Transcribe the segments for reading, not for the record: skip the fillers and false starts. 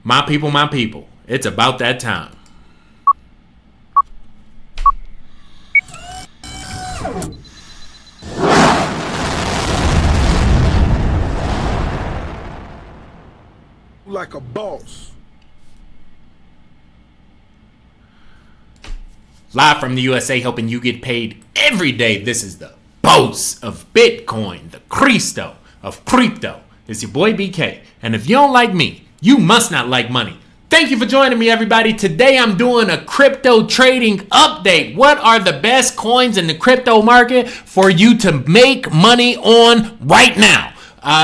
My people, it's about that time. Like a boss. Live from the USA, helping you get paid every day. This is the boss of Bitcoin, the Cristo of crypto. It's your boy BK. And if you don't like me, you must not like money. Thank you for joining me, everybody. Today I'm doing a crypto trading update. What are the best coins in the crypto market for you to make money on right now?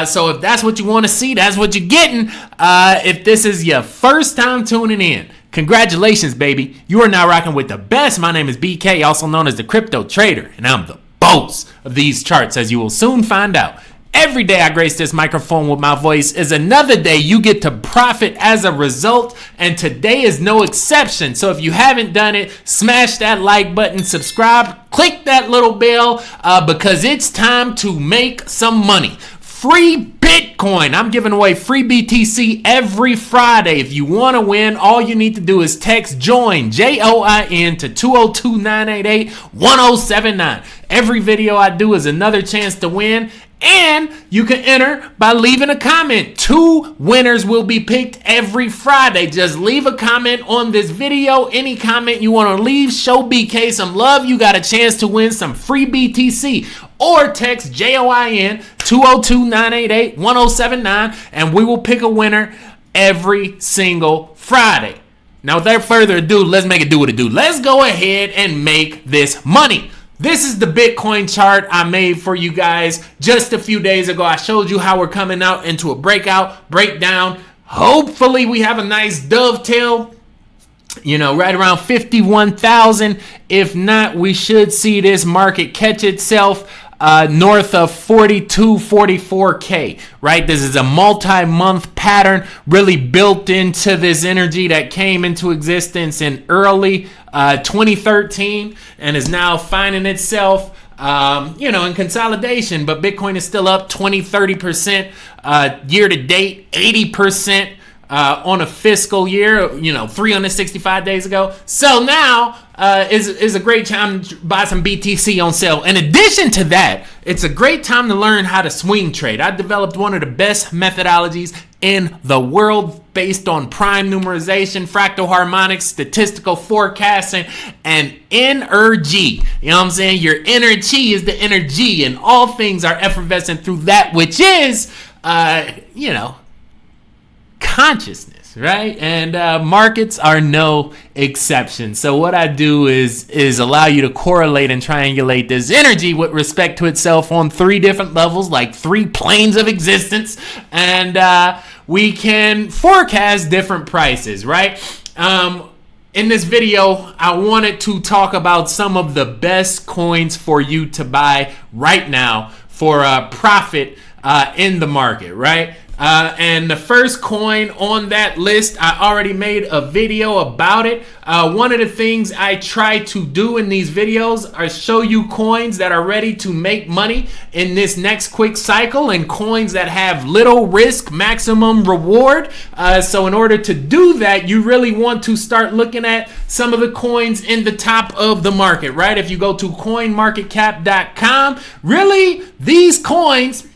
So if that's what you want to see, that's what you're getting. If this is your first time tuning in, congratulations, baby. You are now rocking with the best. My name is BK, also known as the Crypto Trader, and I'm the boss of these charts, as you will soon find out. Every day I grace this microphone with my voice is another day you get to profit as a result, and today is no exception. So if you haven't done it, smash that like button, subscribe, click that little bell, because it's time to make some money. Free Bitcoin. I'm giving away free BTC every Friday. If you want to win, all you need to do is text JOIN, JOIN, to 202-988-1079. Every video I do is another chance to win. And you can enter by leaving a comment. 2 winners will be picked every Friday. Just leave a comment on this video. Any comment you want to leave, show BK some love. You got a chance to win some free BTC. Or text JOIN 202-988-1079 and we will pick a winner every single Friday. Now, without further ado, let's make it do what it do. Let's go ahead and make this money. This is the Bitcoin chart I made for you guys just a few days ago. I showed you how we're coming out into a breakdown. Hopefully we have a nice dovetail, right around 51,000. If not, we should see this market catch itself north of 44K, right? This is a multi-month pattern really built into this energy that came into existence in early 2013 and is now finding itself in consolidation. But Bitcoin is still up 20-30% year to date, 80% on a fiscal year, 365 days ago. So now is a great time to buy some BTC on sale. In addition to that, it's a great time to learn how to swing trade. I developed one of the best methodologies in the world based on prime numerization, fractal harmonics, statistical forecasting, and energy. You know what I'm saying? Your energy is the energy, and all things are effervescent through that which is, consciousness, right? And markets are no exception. So what I do is allow you to correlate and triangulate this energy with respect to itself on 3 different levels, like 3 planes of existence, and we can forecast different prices, right? In this video, I wanted to talk about some of the best coins for you to buy right now for profit in the market, right? And the first coin on that list, I already made a video about it. One of the things I try to do in these videos are show you coins that are ready to make money in this next quick cycle and coins that have little risk, maximum reward. So in order to do that, you really want to start looking at some of the coins in the top of the market, right? If you go to coinmarketcap.com, really these coins,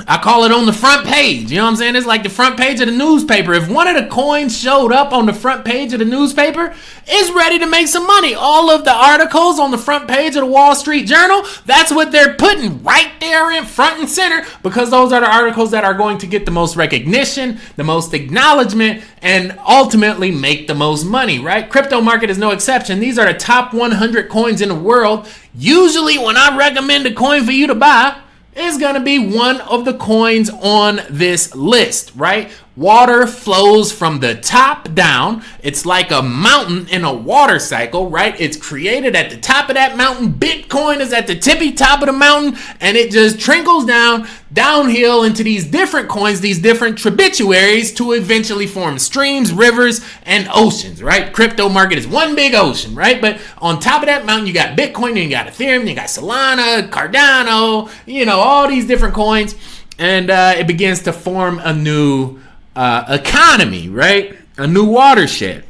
I call it on the front page. You know what I'm saying? It's like the front page of the newspaper. If one of the coins showed up on the front page of the newspaper, it's ready to make some money. All of the articles on the front page of the Wall Street Journal, that's what they're putting right there in front and center, because those are the articles that are going to get the most recognition, the most acknowledgement, and ultimately make the most money, right? Crypto market is no exception. These are the top 100 coins in the world. Usually when I recommend a coin for you to buy, is going to be one of the coins on this list, right? Water flows from the top down. It's like a mountain in a water cycle, right? It's created at the top of that mountain. Bitcoin is at the tippy top of the mountain, and it just trickles downhill into these different coins, these different tributaries, to eventually form streams, rivers, and oceans, right? Crypto market is one big ocean, right? But on top of that mountain, you got Bitcoin, and you got Ethereum, you got Solana, Cardano, all these different coins, and it begins to form a new economy, right? A new watershed.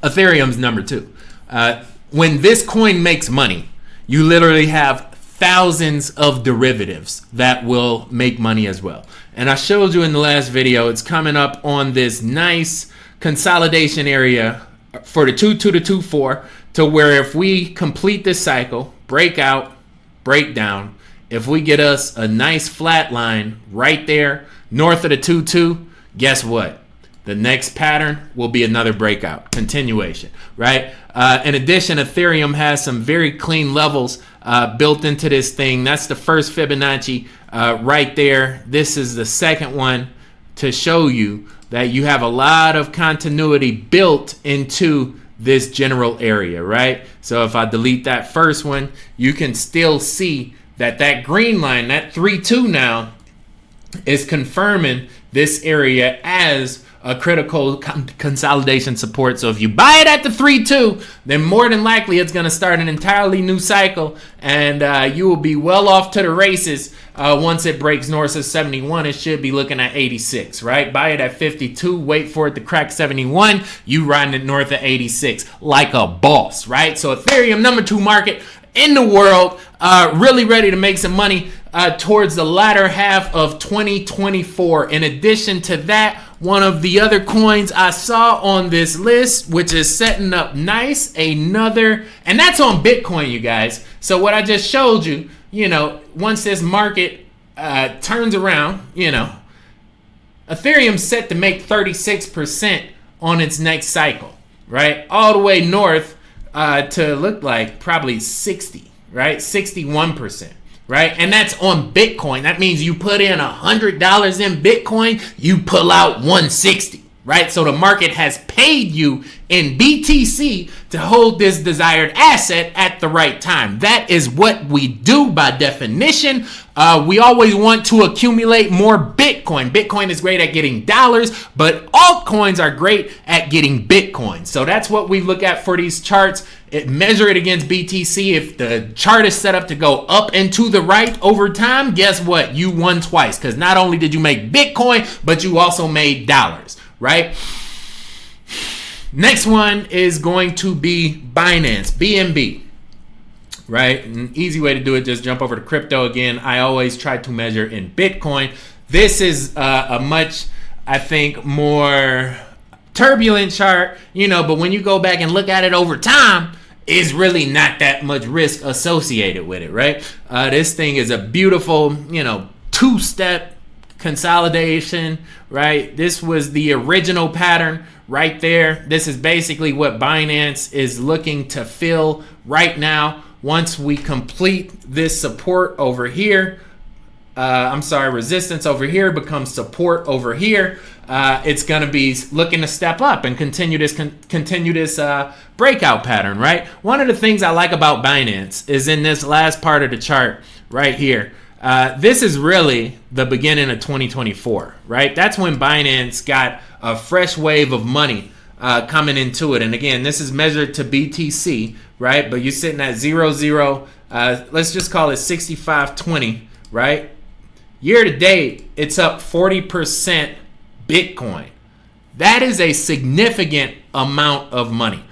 Ethereum's number 2. When this coin makes money, you literally have thousands of derivatives that will make money as well. And I showed you in the last video, it's coming up on this nice consolidation area for the 2-2 to 2-4, to where if we complete this cycle, break out, break down, if we get us a nice flat line right there north of the 2-2, guess what? The next pattern will be another breakout, continuation, right? In addition, Ethereum has some very clean levels built into this thing. That's the first Fibonacci right there. This is the second one to show you that you have a lot of continuity built into this general area, right? So if I delete that first one, you can still see that that green line, that 3-2 now, is confirming this area as a critical consolidation support. So if you buy it at the 3-2, then more than likely it's going to start an entirely new cycle, and you will be well off to the races. Once it breaks north of 71, it should be looking at 86, right? Buy it at 52, wait for it to crack 71, you riding it north of 86 like a boss, right? So Ethereum, number 2 market in the world, really ready to make some money towards the latter half of 2024. In addition to that, one of the other coins I saw on this list, which is setting up nice, another, and that's on Bitcoin, you guys. So what I just showed you, you know, once this market turns around, you know, Ethereum's set to make 36% on its next cycle, right? All the way north to look like probably 60, right? 61%. Right? And that's on Bitcoin. That means you put in $100 in Bitcoin, you pull out 160, right? So the market has paid you in BTC to hold this desired asset at the right time. That is what we do by definition. We always want to accumulate more Bitcoin. Bitcoin is great at getting dollars, but altcoins are great at getting Bitcoin. So that's what we look at for these charts. Measure it against BTC. If the chart is set up to go up and to the right over time, guess what? You won twice, because not only did you make Bitcoin, but you also made dollars, right? Next one is going to be Binance, BNB, right? An easy way to do it, just jump over to crypto again. I always try to measure in Bitcoin. This is a much, I think, more turbulent chart, you know, but when you go back and look at it over time, it's really not that much risk associated with it, right? This thing is a beautiful, you know, 2-step consolidation, right? This was the original pattern right there. This is basically what Binance is looking to fill right now. Once we complete this support over here, resistance over here becomes support over here. It's going to be looking to step up and continue this breakout pattern, right? One of the things I like about Binance is in this last part of the chart right here. This is really the beginning of 2024, right? That's when Binance got a fresh wave of money coming into it. And again, this is measured to BTC, right? But you're sitting at 0.0, let's just call it 65.20, right? Year to date, it's up 40% Bitcoin. That is a significant amount of money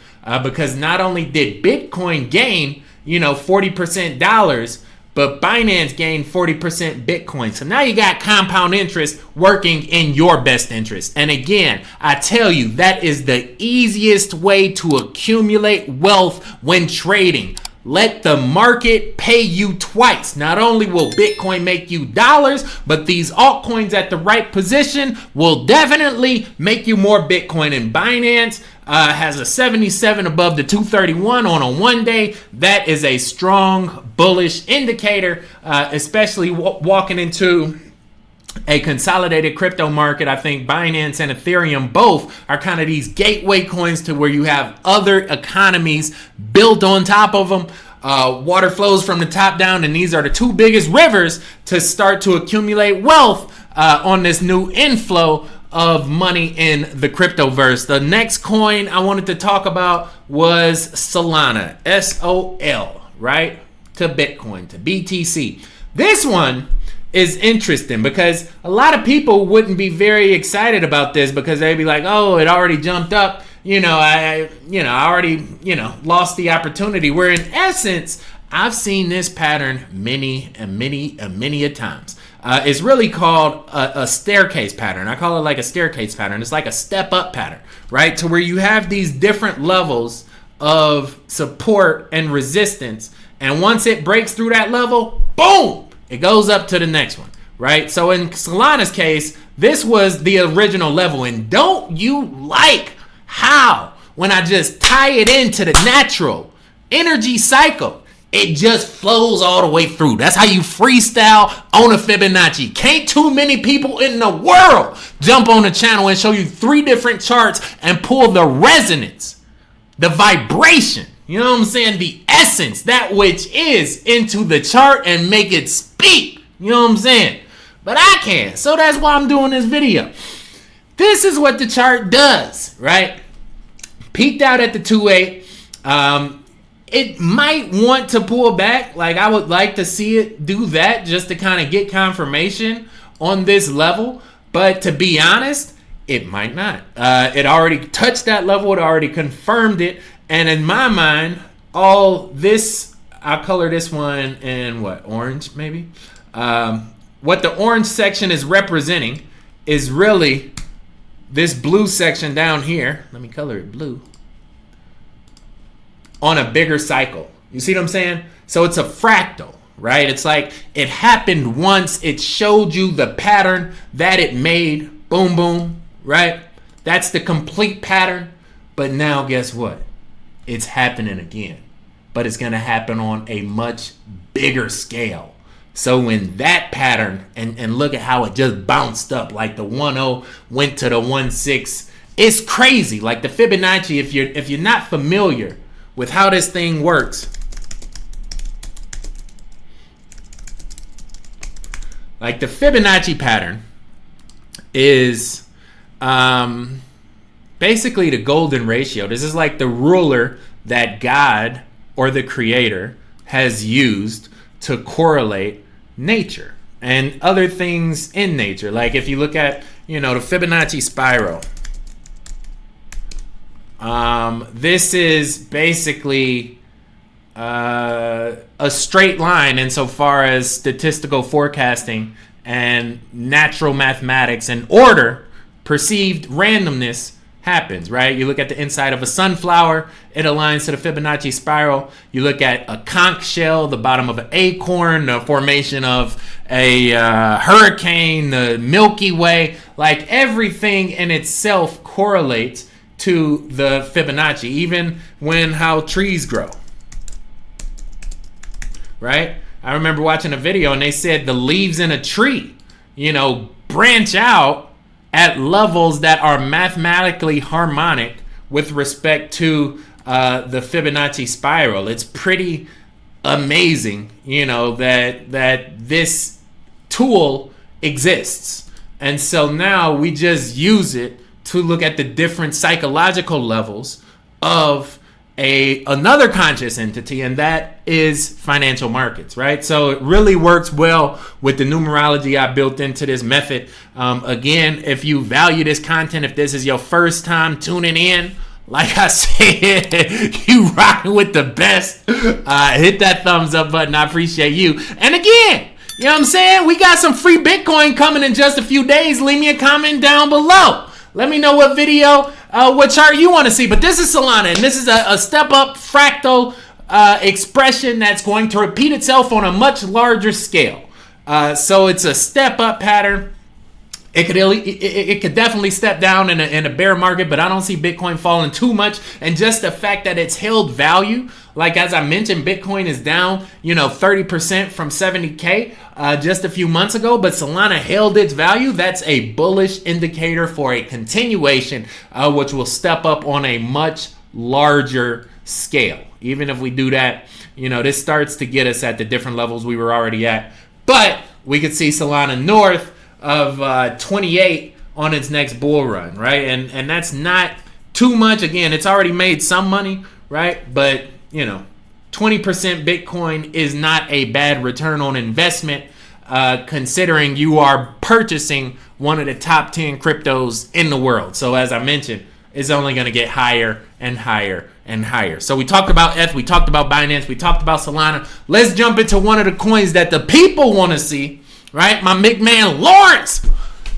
because not only did Bitcoin gain, 40% dollars, but Binance gained 40% Bitcoin. So now you got compound interest working in your best interest. And again, I tell you, that is the easiest way to accumulate wealth when trading. Let the market pay you twice. Not only will Bitcoin make you dollars, but these altcoins at the right position will definitely make you more Bitcoin. And Binance has a 77 above the 231 on a 1 day. That is a strong bullish indicator, especially walking into a consolidated crypto market. I think Binance and Ethereum both are kind of these gateway coins to where you have other economies built on top of them. Water flows from the top down, and these are the two biggest rivers to start to accumulate wealth on this new inflow of money in the cryptoverse. The next coin I wanted to talk about was Solana, SOL, right? To Bitcoin, to BTC. This one is interesting because a lot of people wouldn't be very excited about this because they'd be like, oh, it already jumped up. I already, lost the opportunity. Where in essence, I've seen this pattern many a times. It's really called a staircase pattern. I call it like a staircase pattern. It's like a step up pattern, right? To where you have these different levels of support and resistance. And once it breaks through that level, boom, it goes up to the next one, right? So in Solana's case, this was the original level. And don't you like how when I just tie it into the natural energy cycle, it just flows all the way through? That's how you freestyle on a Fibonacci. Can't too many people in the world jump on the channel and show you 3 different charts and pull the resonance, the vibration, you know what I'm saying? The essence, that which is, into the chart and make it speak. You know what I'm saying? But I can. So that's why I'm doing this video. This is what the chart does, right? Peaked out at the 2.8. It might want to pull back. Like, I would like to see it do that just to kind of get confirmation on this level. But to be honest, it might not. It already touched that level. It already confirmed it. And in my mind, all this, I'll color this one in what? Orange, maybe? What the orange section is representing is really this blue section down here. Let me color it blue. On a bigger cycle. You see what I'm saying? So it's a fractal, right? It's like it happened once. It showed you the pattern that it made. Boom, boom, right? That's the complete pattern. But now guess what? It's happening again. But it's going to happen on a much bigger scale. So when that pattern, and look at how it just bounced up, like the 1.0 went to the 1.6. It's crazy. Like the Fibonacci, if you're not familiar with how this thing works, like the Fibonacci pattern is basically the golden ratio. This is like the ruler that God or the creator has used to correlate nature and other things in nature. Like if you look at, the Fibonacci spiral, this is basically a straight line insofar as statistical forecasting and natural mathematics and order. Perceived randomness happens, right? You look at the inside of a sunflower, it aligns to the Fibonacci spiral. You look at a conch shell, the bottom of an acorn, the formation of a hurricane, the Milky Way, like everything in itself correlates to the Fibonacci, even when how trees grow, right? I remember watching a video and they said the leaves in a tree, branch out at levels that are mathematically harmonic with respect to the Fibonacci spiral. It's pretty amazing, that this tool exists. And so now we just use it to look at the different psychological levels of another conscious entity, and that is financial markets, right? So it really works well with the numerology I built into this method. Again, if you value this content, if this is your first time tuning in, like I said, you rocking with the best. Hit that thumbs up button. I appreciate you. And again, you know what I'm saying? We got some free Bitcoin coming in just a few days. Leave me a comment down below. Let me know what video, what chart you want to see. But this is Solana, and this is a step-up fractal expression that's going to repeat itself on a much larger scale. So it's a step-up pattern. It could definitely step down in a bear market, but I don't see Bitcoin falling too much. And just the fact that it's held value, like as I mentioned, Bitcoin is down, 30% from 70K just a few months ago, but Solana held its value. That's a bullish indicator for a continuation, which will step up on a much larger scale. Even if we do that, this starts to get us at the different levels we were already at. But we could see Solana north of 28 on its next bull run, right? And that's not too much. Again, it's already made some money, right? But 20% Bitcoin is not a bad return on investment. considering you are purchasing one of the top 10 cryptos in the world. So as I mentioned, it's only going to get higher and higher and higher. So we talked about ETH, we talked about Binance, we talked about Solana. Let's jump into one of the coins that the people want to see, right? My big man Lawrence,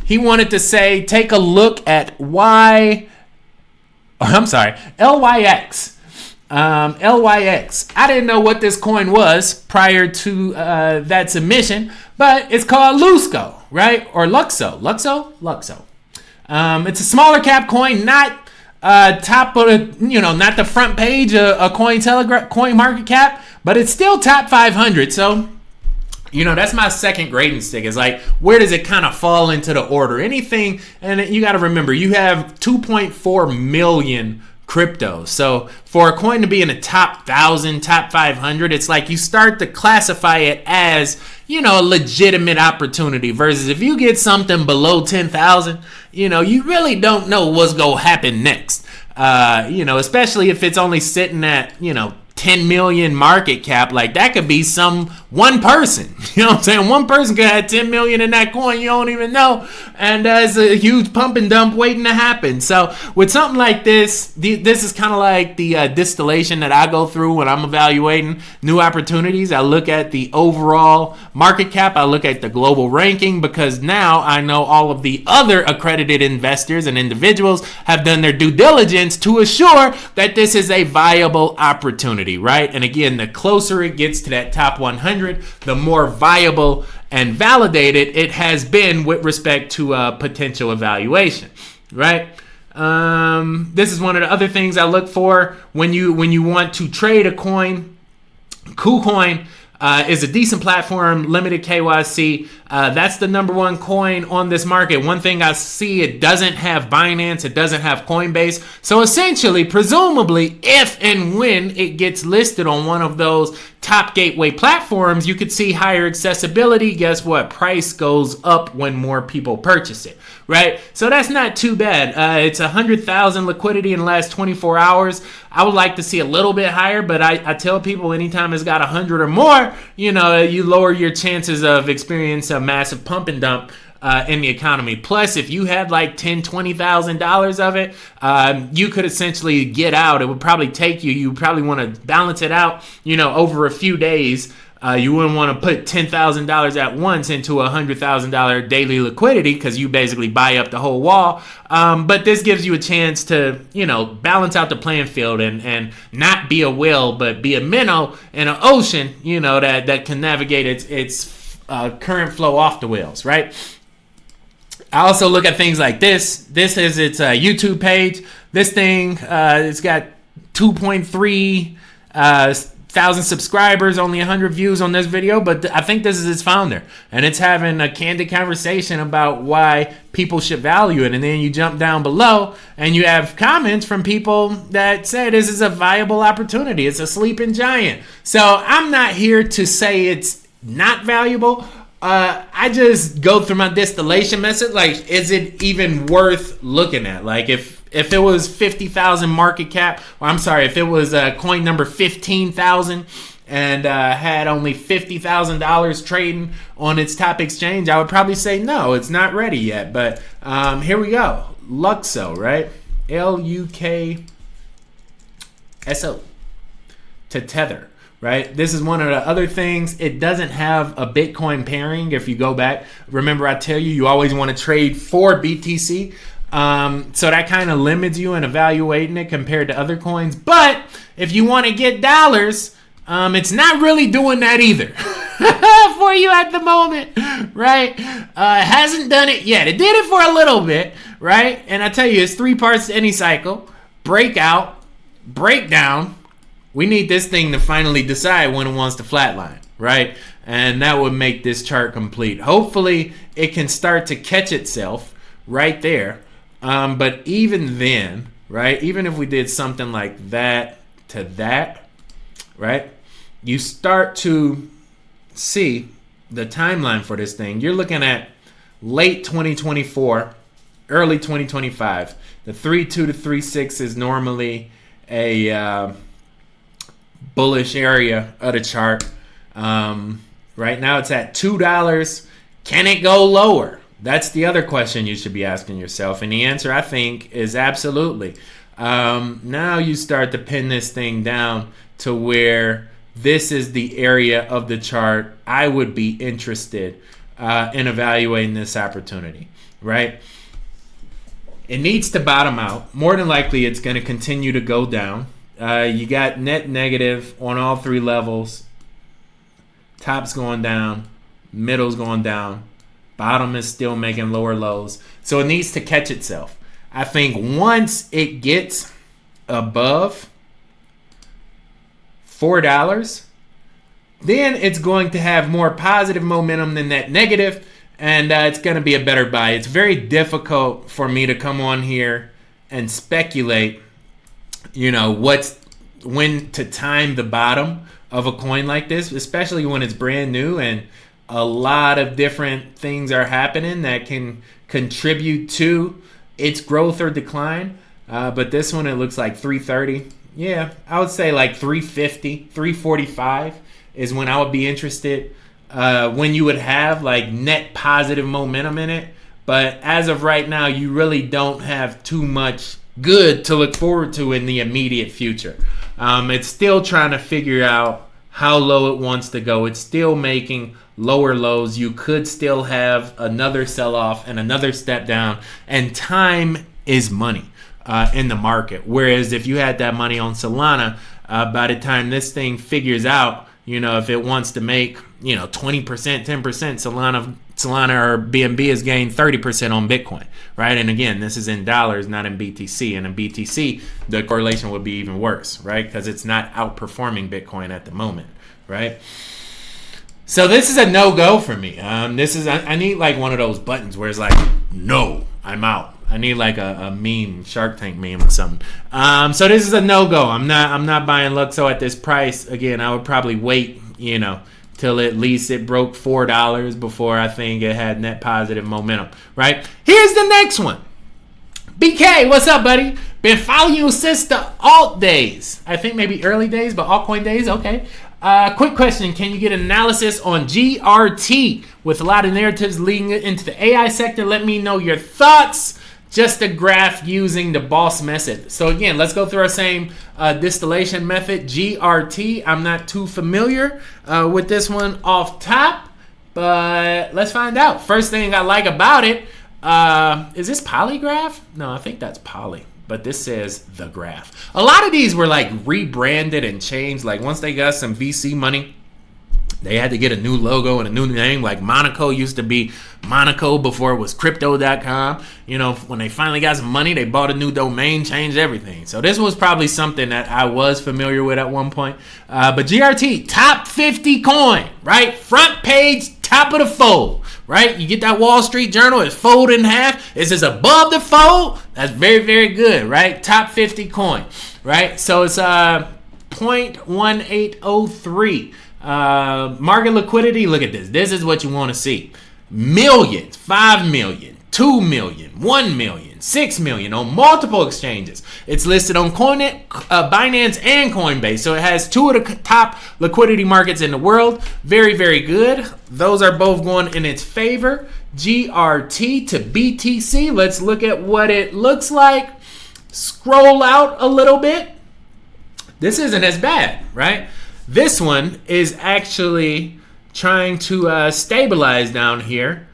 he wanted to say, take a look at LYX. LYX. I didn't know what this coin was prior to that submission, but it's called Luxo, right? Or Luxo. Luxo. It's a smaller cap coin, not top of not the front page of coin market cap, but it's still top 500. So that's my second grading stick. Is like, where does it kind of fall into the order? Anything, and you got to remember, you have 2.4 million crypto. So for a coin to be in the top 1,000, top 500, it's like you start to classify it as, a legitimate opportunity, versus if you get something below 10,000, you really don't know what's going to happen next. Especially if it's only sitting at, 10 million market cap. Like, that could be one person. You know what I'm saying? One person could have 10 million in that coin, you don't even know. And it's a huge pump and dump waiting to happen. So with something like this, this is kind of like the distillation that I go through when I'm evaluating new opportunities. I look at the overall market cap. I look at the global ranking, because now I know all of the other accredited investors and individuals have done their due diligence to assure that this is a viable opportunity. Right? And again, the closer it gets to that top 100, the more viable and validated it has been with respect to potential evaluation. Right? This is one of the other things I look for when you want to trade a coin. KuCoin is a decent platform, limited KYC. That's the number one coin on this market. One thing I see, it doesn't have Binance, it doesn't have Coinbase. So essentially, presumably, if and when it gets listed on one of those top gateway platforms, you could see higher accessibility. Guess what? Price goes up when more people purchase it, right? So that's not too bad. It's 100,000 liquidity in the last 24 hours. I would like to see a little bit higher, but I tell people anytime it's got 100 or more, you lower your chances of experiencing a massive pump and dump in the economy. Plus, if you had like $10,000-$20,000 of it, you could essentially get out. It would probably take you probably want to balance it out, over a few days. You wouldn't want to put $10,000 at once into a $100,000 daily liquidity, because you basically buy up the whole wall. But this gives you a chance to, balance out the playing field and not be a whale, but be a minnow in an ocean, that can navigate its current flow off the whales, right? I also look at things like this. This is its YouTube page. This thing, it's got 2.3 thousand subscribers, only 100 views on this video, but I think this is its founder, and it's having a candid conversation about why people should value it. And then you jump down below and you have comments from people that say this is a viable opportunity. It's a sleeping giant. So I'm not here to say it's not valuable. I just go through my distillation method. Like, is it even worth looking at? Like, if it was 50,000 market cap, if it was coin number 15,000 and had only $50,000 trading on its top exchange, I would probably say no, it's not ready yet. But here we go. Luxo, right? Lukso to Tether. Right? This is one of the other things. It doesn't have a Bitcoin pairing. If you go back, remember I tell you always want to trade for BTC. So that kind of limits you in evaluating it compared to other coins. But if you want to get dollars, it's not really doing that either for you at the moment, right? It hasn't done it yet. It did it for a little bit, right? And I tell you, it's 3 parts to any cycle: breakout, breakdown. We need this thing to finally decide when it wants to flatline, right? And that would make this chart complete. Hopefully, it can start to catch itself right there. But even then, right, even if we did something like that to that, right, you start to see the timeline for this thing. You're looking at late 2024, early 2025. The 3.2 to 3.6 is normally a bullish area of the chart. Right now it's at $2. Can it go lower? That's the other question you should be asking yourself. And the answer, I think, is absolutely. Now you start to pin this thing down to where this is the area of the chart I would be interested in evaluating this opportunity, right? It needs to bottom out. More than likely, it's going to continue to go down. You got net negative on all three levels. Top's going down. Middle's going down. Bottom is still making lower lows. So it needs to catch itself. I think once it gets above $4, then it's going to have more positive momentum than that negative, and it's going to be a better buy. It's very difficult for me to come on here and speculate, when to time the bottom of a coin like this, especially when it's brand new and a lot of different things are happening that can contribute to its growth or decline. But this one, it looks like 330. Yeah, I would say like 350, 345 is when I would be interested, when you would have like net positive momentum in it. But as of right now, you really don't have too much good to look forward to in the immediate future. It's still trying to figure out how low it wants to go. It's still making lower lows. You could still have another sell-off and another step down, and time is money in the market. Whereas if you had that money on Solana, by the time this thing figures out, if it wants to make 20%, 10%, Solana or BNB has gained 30% on Bitcoin, right? And again, this is in dollars, not in BTC. And in BTC, the correlation would be even worse, right? Because it's not outperforming Bitcoin at the moment, right? So this is a no-go for me. I need like one of those buttons where it's like, no, I'm out. I need like a meme, Shark Tank meme or something. So this is a no-go. I'm not buying Luxo at this price. Again, I would probably wait, till at least it broke $4 before I think it had net positive momentum, right? Here's the next one. BK, what's up, buddy? Been following you since the alt days. I think maybe early days, but altcoin days, okay. Quick question. Can you get an analysis on GRT with a lot of narratives leading into the AI sector? Let me know your thoughts. Just a graph using the boss method. So again, let's go through our same distillation method. GRT, I'm not too familiar with this one off top, but let's find out. First thing I like about it, is this Polygraph? No, I think that's Poly. But this says the graph. A lot of these were like rebranded and changed. Like once they got some VC money, they had to get a new logo and a new name. Like Monaco used to be Monaco before it was crypto.com. When they finally got some money, they bought a new domain, changed everything. So this was probably something that I was familiar with at one point. But GRT, top 50 coin, right? Front page, top of the fold. Right? You get that Wall Street Journal, it's folded in half. It says above the fold. That's very, very good, right? Top 50 coin, right? So it's 0.1803. Market liquidity, look at this. This is what you want to see. Millions, 5 million, 2 million, 1 million, 6 million on multiple exchanges. It's listed on Binance and Coinbase. So it has two of the top liquidity markets in the world. Very, very good. Those are both going in its favor. GRT to BTC. Let's look at what it looks like. Scroll out a little bit. This isn't as bad, right? This one is actually trying to stabilize down here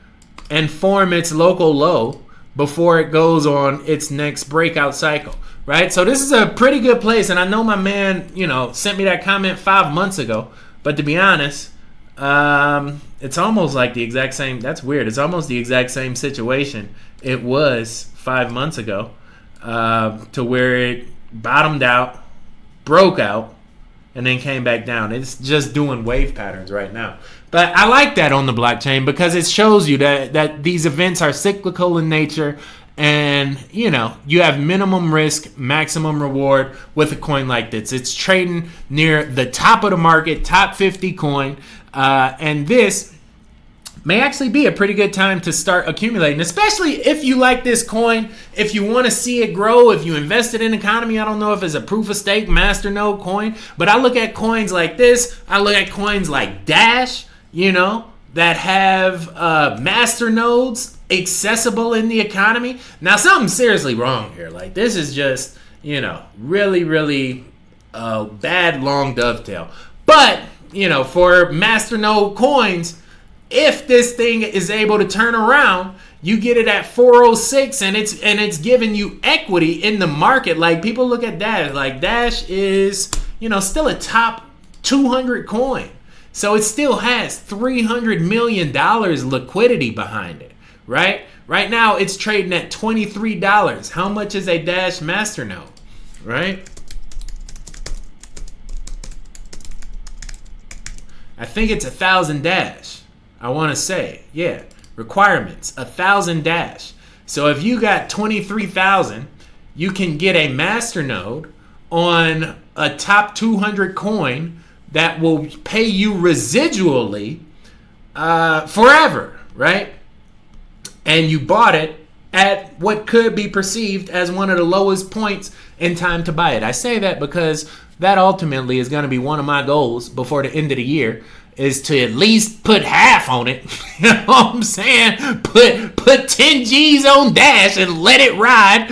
and form its local low before it goes on its next breakout cycle, right? So this is a pretty good place, and I know my man, sent me that comment 5 months ago, but to be honest, it's almost like the exact same. That's weird. It's almost the exact same situation it was 5 months ago, to where it bottomed out, broke out, and then came back down. It's just doing wave patterns right now. But I like that on the blockchain because it shows you that these events are cyclical in nature, and you have minimum risk, maximum reward with a coin like this. It's trading near the top of the market, top 50 coin, and this may actually be a pretty good time to start accumulating, especially if you like this coin, if you want to see it grow, if you invested in economy. I don't know if it's a proof of stake masternode coin, but I look at coins like this. I look at coins like Dash. that have master nodes accessible in the economy. Now, something's seriously wrong here. Like, this is just, really, really bad long dovetail. But, for master node coins, if this thing is able to turn around, you get it at 406 and it's giving you equity in the market. Like, people look at Dash. Like, Dash is, still a top 200 coin. So it still has $300 million liquidity behind it, right? Right now, it's trading at $23. How much is a Dash masternode, right? I think it's 1,000 Dash. I want to say, yeah. Requirements, 1,000 Dash. So if you got 23,000, you can get a masternode on a top 200 coin that will pay you residually forever, right? And you bought it at what could be perceived as one of the lowest points in time to buy it. I say that because that ultimately is going to be one of my goals before the end of the year, is to at least put half on it. You know what I'm saying? Put 10 G's on Dash and let it ride,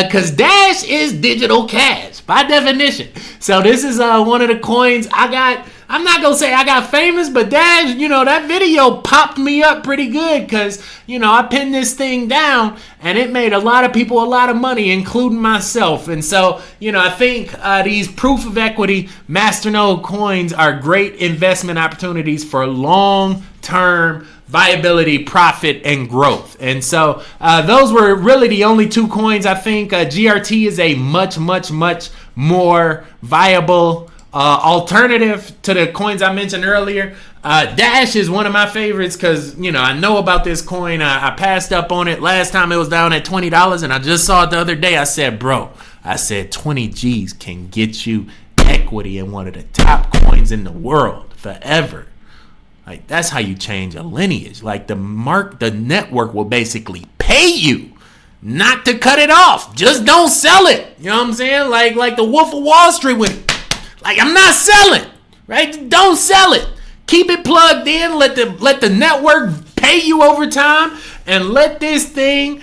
because Dash is digital cash by definition. So this is one of the coins I got. I'm not gonna say I got famous, but Dash, that video popped me up pretty good, because I pinned this thing down and it made a lot of people a lot of money, including myself. And so I think these proof of equity masternode coins are great investment opportunities for long-term viability, profit, and growth. And so those were really the only two coins. I think GRT is a much more viable alternative to the coins I mentioned earlier. Dash is one of my favorites because, I know about this coin. I passed up on it last time it was down at $20, and I just saw it the other day. I said, 20 G's can get you equity in one of the top coins in the world forever. Like, that's how you change a lineage. Like, the network will basically pay you not to cut it off. Just don't sell it. You know what I'm saying? Like the Wolf of Wall Street with, I'm not selling, right? Don't sell it. Keep it plugged in. Let the network pay you over time, and let this thing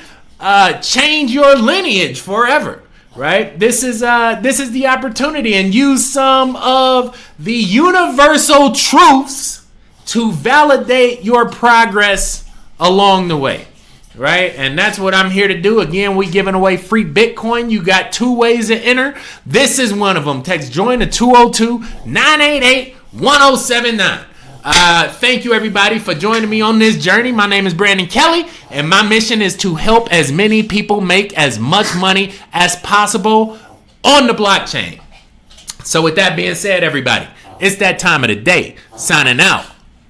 change your lineage forever, right? This is the opportunity, and use some of the universal truths to validate your progress along the way. Right? And that's what I'm here to do. Again, we giving away free Bitcoin. You got two ways to enter. This is one of them. Text join to 202-988-1079. Thank you, everybody, for joining me on this journey. My name is Brandon Kelly, and my mission is to help as many people make as much money as possible on the blockchain. So with that being said, everybody, it's that time of the day. Signing out.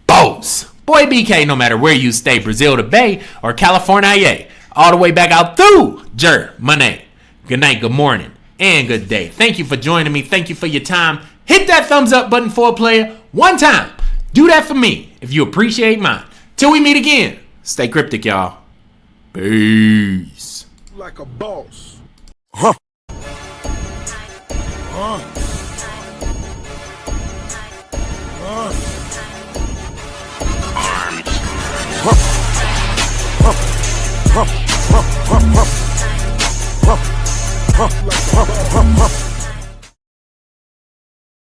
Bows. Boy BK, no matter where you stay, Brazil to Bay or California, all the way back out through Germany. Good night, good morning, and good day. Thank you for joining me. Thank you for your time. Hit that thumbs up button for a player one time. Do that for me if you appreciate mine. Till we meet again, stay cryptic, y'all. Peace. Like a boss. Huh. Huh. Huh.